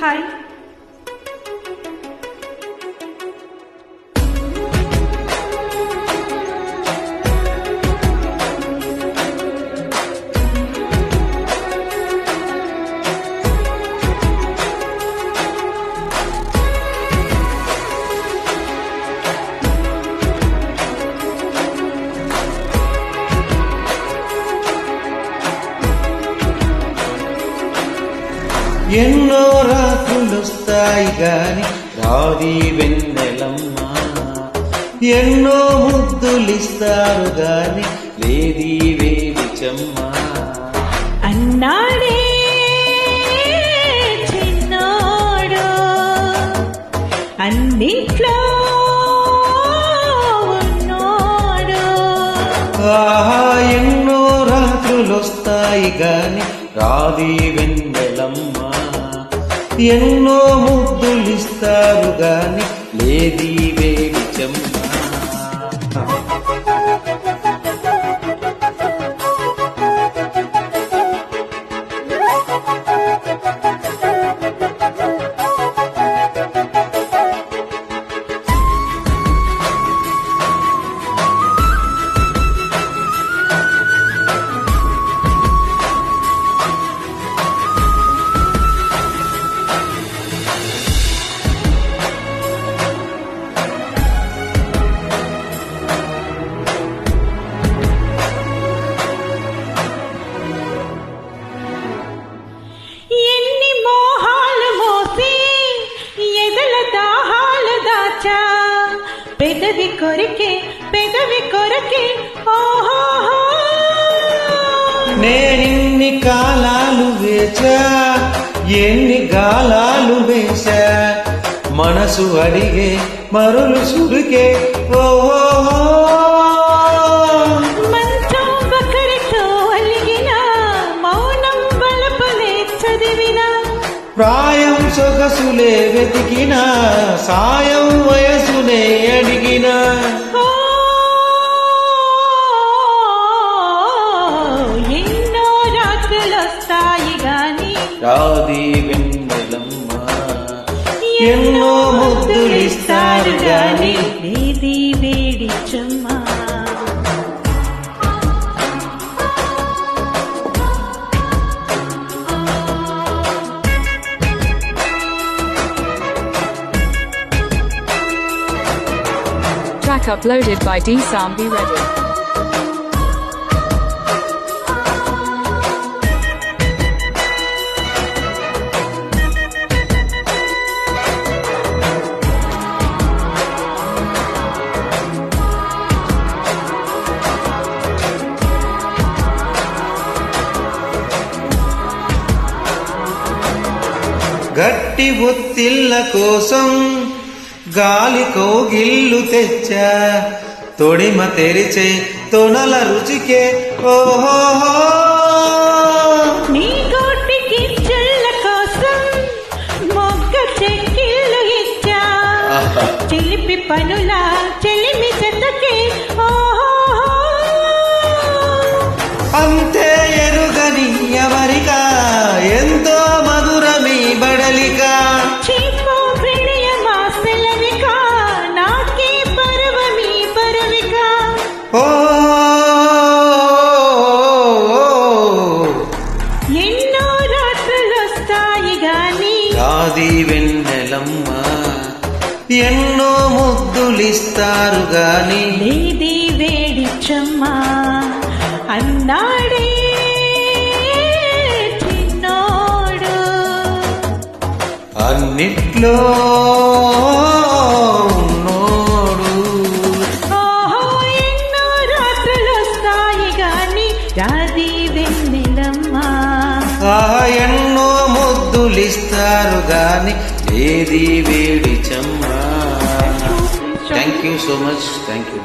Hi. ఎన్నో రాత్రులొస్తాయి గాని రాది వెన్నెలమ్మ, ఎన్నో ముద్దులిస్తారు గాని లేది వేడిచమ్మ. అన్నాడే చిన్నోడు అన్నిట్లో ఉన్నోడు. ఆహా ఎన్నో రాత్రులొస్తాయి గాని రాది వెన్నెలమ్మ, ఎన్నో ముద్దులిస్తారు గాని లేది వేడిచమ్మ. పెదవి కొరికే పెదవి కొరకే ఓహో, నేనిన్ని కాలాలు వేచా ఎన్ని గాలాలు వేశా, మనసు అడిగే మరులు సుడికే ఓహో. మంచం ఒకరితో అలిగిన మౌనం బలపలే చదివిన, ప్రాయం సొగసులే వెతికిన సాయం వయసునే అడిగిన. ఎన్నో రాత్రులొస్తాయి గాని రాది వెన్నెలమ్మ, ఎన్నో ముద్దులిస్తారు గాని లేది వేడిచమ్మ. Track uploaded by D-Sambi Reddy. గట్టి ఒత్తిళ్ళ కోసం గాలి కోగిల్లు తెచ్చా, తొడిమ తెరిచే తొనల రుచికే ఓహో. నీ గోటికి చెల్ల కోసం మొగ్గ చెక్కిళ్ళు ఇచ్చా, చిలిపి పనుల చెలిమి చెత్తకే ఓహో. అంతే ఎరుగని ఎవరికా ఎంతో మధురమీ బడలిక, చీపో ప్రణయమా సెలవిక నాకే పరవమీ పరవిక. ఓ ఎన్నో రాత్రులొస్తాయి గాని రాది వెన్నెలమ్మ, ఎన్నో ముద్దులిస్తారు గాని లేది వేడిచమ్మ. అన్నాడే చిన్నోడు అన్నిట్లో ఉన్నోడు. ఓహో ఎన్నో రాత్రులొస్తాయి గాని రాది వెన్నెలమ్మ. ఎన్నో ముద్దులిస్తారు గాని ఏది వేడిచమ్మ. Thank you so much. Thank you.